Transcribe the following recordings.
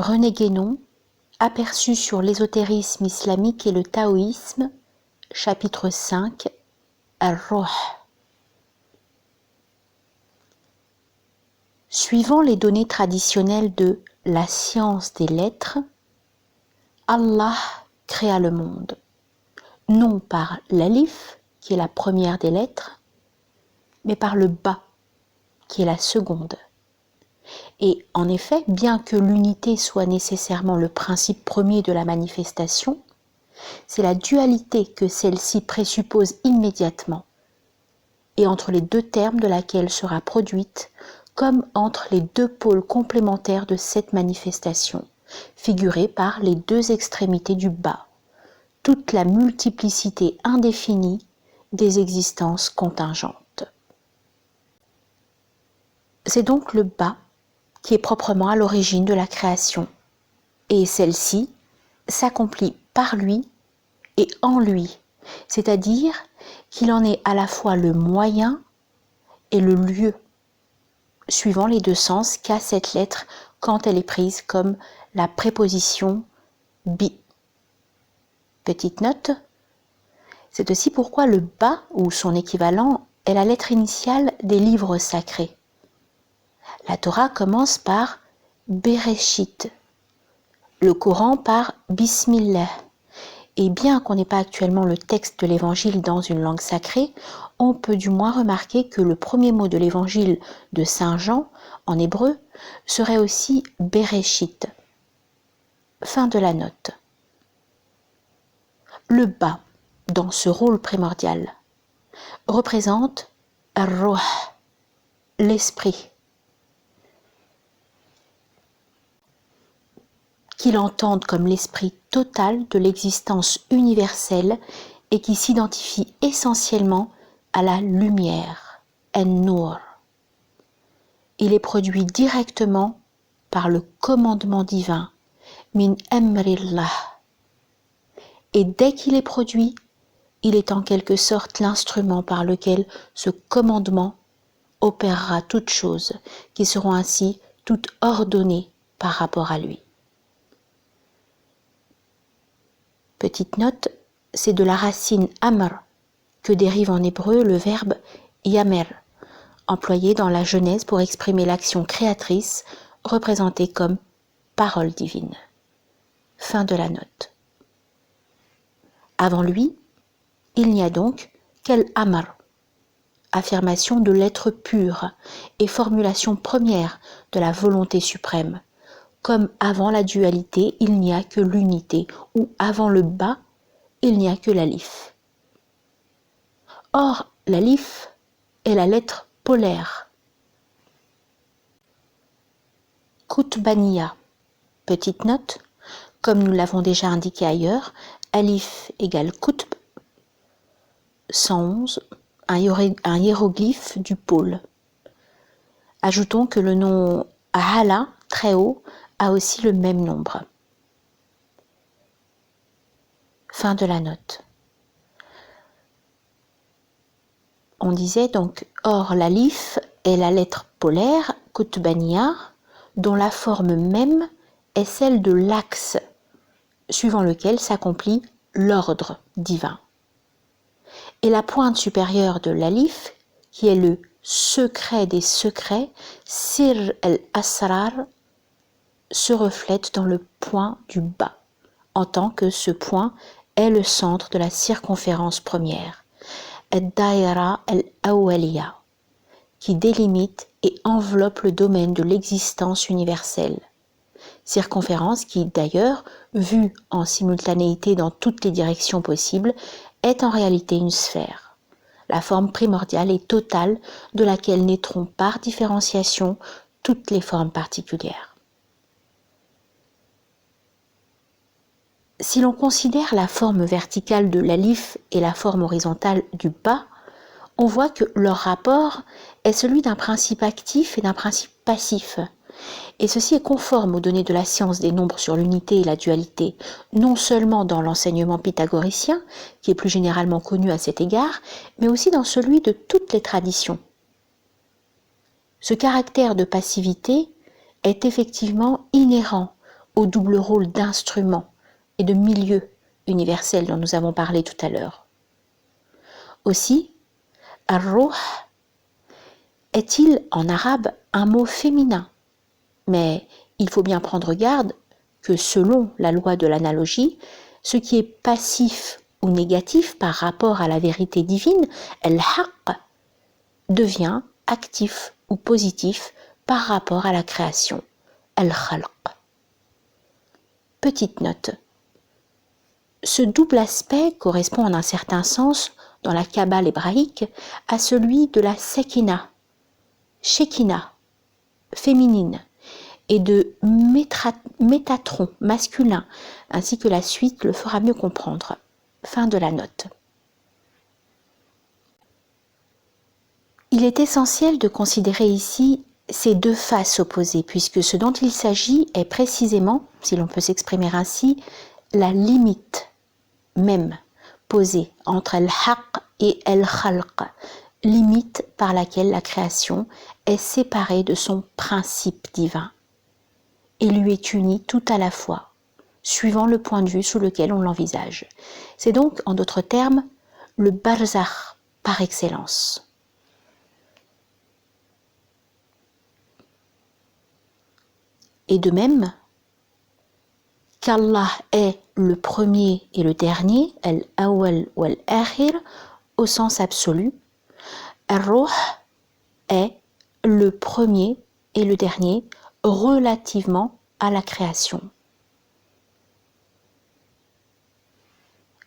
René Guénon, Aperçu sur l'ésotérisme islamique et le taoïsme, chapitre 5, Ar-Ruh. Suivant les données traditionnelles de la science des lettres, Allah créa le monde, non par l'alif, qui est la première des lettres, mais par le ba, qui est la seconde. Et en effet, bien que l'unité soit nécessairement le principe premier de la manifestation, c'est la dualité que celle-ci présuppose immédiatement, et entre les deux termes de laquelle sera produite, comme entre les deux pôles complémentaires de cette manifestation, figurée par les deux extrémités du bas, toute la multiplicité indéfinie des existences contingentes. C'est donc le bas qui est proprement à l'origine de la création, et celle-ci s'accomplit par lui et en lui, c'est-à-dire qu'il en est à la fois le moyen et le lieu, suivant les deux sens qu'a cette lettre quand elle est prise comme la préposition bi. Petite note, c'est aussi pourquoi le ba ou son équivalent est la lettre initiale des livres sacrés. La Torah commence par Bereshit, le Coran par Bismillah. Et bien qu'on n'ait pas actuellement le texte de l'évangile dans une langue sacrée, on peut du moins remarquer que le premier mot de l'évangile de Saint Jean, en hébreu, serait aussi Bereshit. Fin de la note. Le ba, dans ce rôle primordial, représente Ar-Ruh, l'esprit, qu'il entende comme l'esprit total de l'existence universelle et qui s'identifie essentiellement à la lumière, En-Nur. Il est produit directement par le commandement divin, Min Amrillah. Et dès qu'il est produit, il est en quelque sorte l'instrument par lequel ce commandement opérera toutes choses qui seront ainsi toutes ordonnées par rapport à lui. Petite note, c'est de la racine amr que dérive en hébreu le verbe yamer, employé dans la Genèse pour exprimer l'action créatrice représentée comme parole divine. Fin de la note. Avant lui, il n'y a donc qu'El Amr, affirmation de l'être pur et formulation première de la volonté suprême. Comme avant la dualité, il n'y a que l'unité, ou avant le bas, il n'y a que l'alif. Or, l'alif est la lettre polaire. Qutbaniya. Petite note, comme nous l'avons déjà indiqué ailleurs, alif égale qutb, 111, un hiéroglyphe du pôle. Ajoutons que le nom Ahala, très haut, a aussi le même nombre. Fin de la note. On disait donc, or l'alif est la lettre polaire, Qutbaniya, dont la forme même est celle de l'axe, suivant lequel s'accomplit l'ordre divin. Et la pointe supérieure de l'alif, qui est le secret des secrets, Sir al-Asrar, se reflète dans le point du bas, en tant que ce point est le centre de la circonférence première, Ad-Daïra al-Awwaliya, qui délimite et enveloppe le domaine de l'existence universelle. Circonférence qui, d'ailleurs, vue en simultanéité dans toutes les directions possibles, est en réalité une sphère, la forme primordiale et totale de laquelle naîtront par différenciation toutes les formes particulières. Si l'on considère la forme verticale de l'alif et la forme horizontale du ba, on voit que leur rapport est celui d'un principe actif et d'un principe passif. Et ceci est conforme aux données de la science des nombres sur l'unité et la dualité, non seulement dans l'enseignement pythagoricien, qui est plus généralement connu à cet égard, mais aussi dans celui de toutes les traditions. Ce caractère de passivité est effectivement inhérent au double rôle d'instrument et de milieu universel dont nous avons parlé tout à l'heure. Aussi, ar-ruh est-il en arabe un mot féminin? Mais il faut bien prendre garde que selon la loi de l'analogie, ce qui est passif ou négatif par rapport à la vérité divine, al-haqq, devient actif ou positif par rapport à la création, al-khalq. Petite note. Ce double aspect correspond en un certain sens, dans la Kabbale hébraïque, à celui de la Sekina, Shekinah, féminine, et de Métatron, masculin, ainsi que la suite le fera mieux comprendre. Fin de la note. Il est essentiel de considérer ici ces deux faces opposées, puisque ce dont il s'agit est précisément, si l'on peut s'exprimer ainsi, la limite même posée entre al-haqq et al-khalq, limite par laquelle la création est séparée de son principe divin et lui est unie tout à la fois, suivant le point de vue sous lequel on l'envisage. C'est donc, en d'autres termes, le barzakh par excellence. Et de même, qu'Allah est le premier et le dernier, al-awwal wal-akhir, au sens absolu, ar-ruh est le premier et le dernier relativement à la création.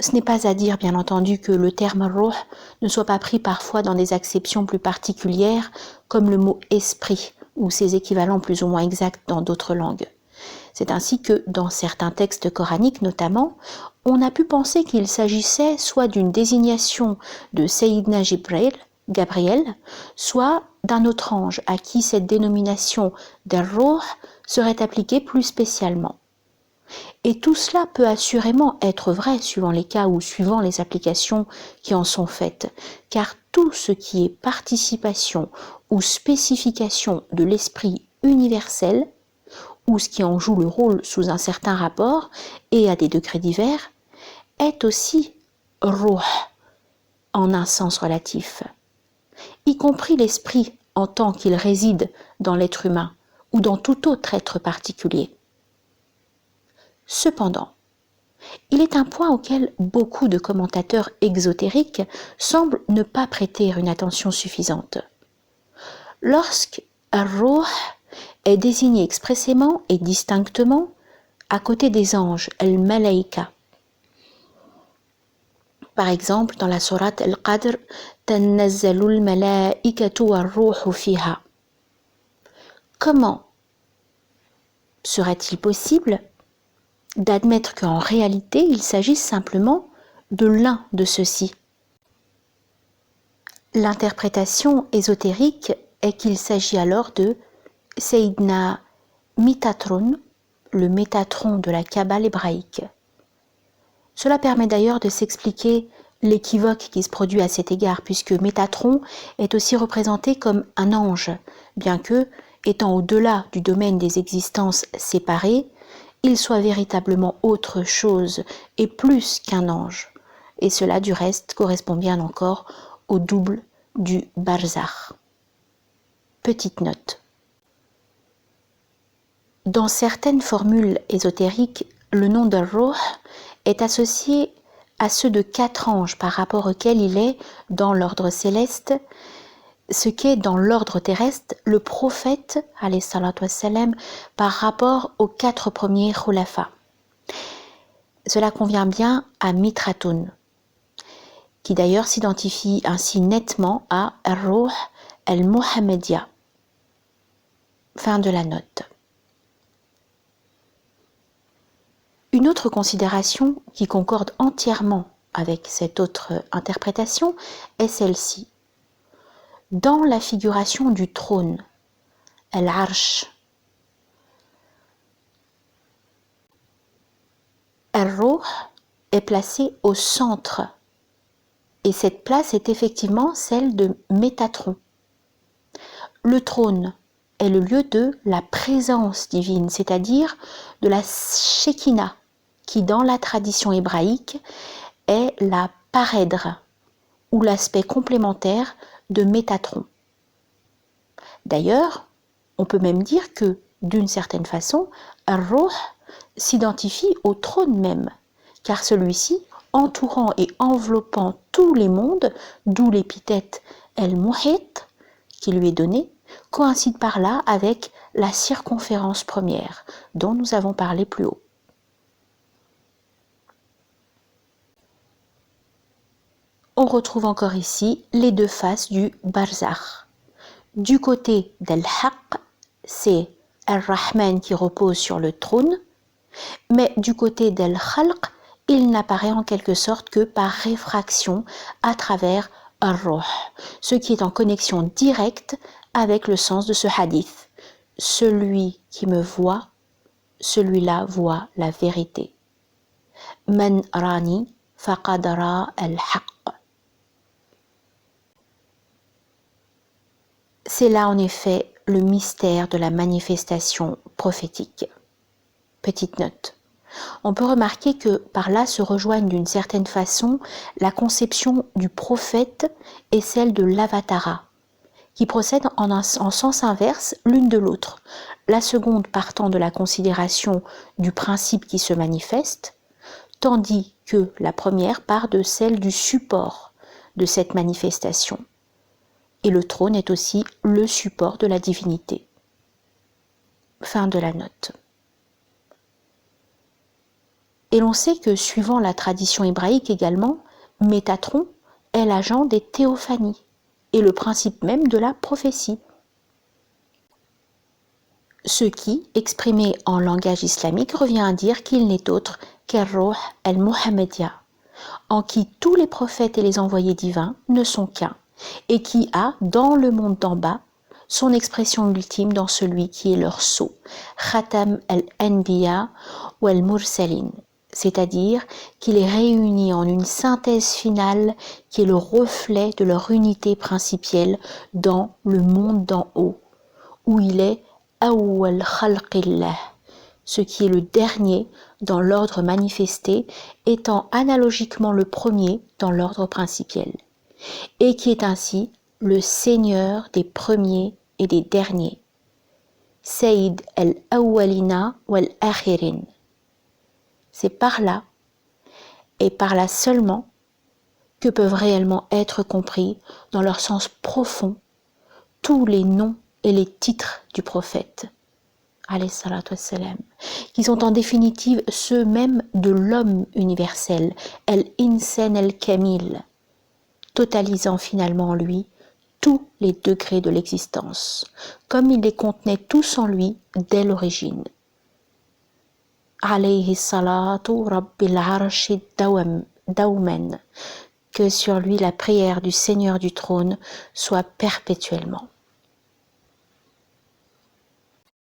Ce n'est pas à dire, bien entendu, que le terme ruh ne soit pas pris parfois dans des acceptions plus particulières, comme le mot esprit, ou ses équivalents plus ou moins exacts dans d'autres langues. C'est ainsi que, dans certains textes coraniques notamment, on a pu penser qu'il s'agissait soit d'une désignation de Sayyidina Gabriel, soit d'un autre ange à qui cette dénomination d'Ar-Ruh serait appliquée plus spécialement. Et tout cela peut assurément être vrai suivant les cas ou suivant les applications qui en sont faites, car tout ce qui est participation ou spécification de l'esprit universel, ou ce qui en joue le rôle sous un certain rapport et à des degrés divers, est aussi ruh en un sens relatif, y compris l'esprit en tant qu'il réside dans l'être humain ou dans tout autre être particulier. Cependant, il est un point auquel beaucoup de commentateurs exotériques semblent ne pas prêter une attention suffisante. Lorsque ar-ruh est désigné expressément et distinctement à côté des anges, al-malaïka. Par exemple, dans la sourate Al-Qadr, Tanazzalu al-malaïkatu war-ruhu fiha. Comment serait-il possible d'admettre qu'en réalité, il s'agisse simplement de l'un de ceux-ci? L'interprétation ésotérique est qu'il s'agit alors de Sayyidina Métatron, le Métatron de la Kabbale hébraïque. Cela permet d'ailleurs de s'expliquer l'équivoque qui se produit à cet égard, puisque Métatron est aussi représenté comme un ange, bien que, étant au-delà du domaine des existences séparées, il soit véritablement autre chose et plus qu'un ange. Et cela, du reste, correspond bien encore au double du barzakh. Petite note. Dans certaines formules ésotériques, le nom d'Ar-Ruh est associé à ceux de 4 anges par rapport auxquels il est, dans l'ordre céleste, ce qu'est dans l'ordre terrestre le prophète, alayhi salatu wassalam, par rapport aux 4 premiers khulafa. Cela convient bien à Mitratun, qui d'ailleurs s'identifie ainsi nettement à Ar-Ruh al-Muhammadiyya. Fin de la note. Une autre considération qui concorde entièrement avec cette autre interprétation est celle-ci. Dans la figuration du trône, al-Arsh, Ar-Ruh est placé au centre et cette place est effectivement celle de Métatron. Le trône est le lieu de la présence divine, c'est-à-dire de la Shekinah, qui dans la tradition hébraïque est la parèdre, ou l'aspect complémentaire de Métatron. D'ailleurs, on peut même dire que, d'une certaine façon, Ar-Ruh s'identifie au trône même, car celui-ci, entourant et enveloppant tous les mondes, d'où l'épithète El-Muhit qui lui est donnée, coïncide par là avec la circonférence première, dont nous avons parlé plus haut. On retrouve encore ici les deux faces du Barzakh. Du côté d'Al-Haqq, c'est Ar-Rahman qui repose sur le trône, mais du côté d'Al-Khalq, il n'apparaît en quelque sorte que par réfraction à travers Ar-Ruh, ce qui est en connexion directe avec le sens de ce hadith. Celui qui me voit, celui-là voit la vérité. Man rani faqad ra al-haqq. C'est là en effet le mystère de la manifestation prophétique. Petite note. On peut remarquer que par là se rejoignent d'une certaine façon la conception du prophète et celle de l'avatara, qui procèdent en sens inverse l'une de l'autre, la seconde partant de la considération du principe qui se manifeste, tandis que la première part de celle du support de cette manifestation. Et le trône est aussi le support de la divinité. Fin de la note. Et l'on sait que, suivant la tradition hébraïque également, Métatron est l'agent des théophanies et le principe même de la prophétie. Ce qui, exprimé en langage islamique, revient à dire qu'il n'est autre qu'Ar-Ruh al-Muhammadiyya, en qui tous les prophètes et les envoyés divins ne sont qu'un, et qui a, dans le monde d'en bas, son expression ultime dans celui qui est leur sceau, Khatam al-Anbiya ou al-Mursalin, c'est-à-dire qu'il est réuni en une synthèse finale qui est le reflet de leur unité principielle dans le monde d'en haut, où il est Awwal Khalqillah, ce qui est le dernier dans l'ordre manifesté, étant analogiquement le premier dans l'ordre principiel, et qui est ainsi le Seigneur des premiers et des derniers, Sayyid al-Awwalina wal-Akhirin. C'est par là, et par là seulement, que peuvent réellement être compris, dans leur sens profond, tous les noms et les titres du prophète, alayhi salatu wassalam, qui sont en définitive ceux même de l'homme universel, al-Insan al-Kamil, totalisant finalement en lui tous les degrés de l'existence, comme il les contenait tous en lui dès l'origine. Alayhi salatu rabbil arshi dawman, que sur lui la prière du Seigneur du trône soit perpétuellement.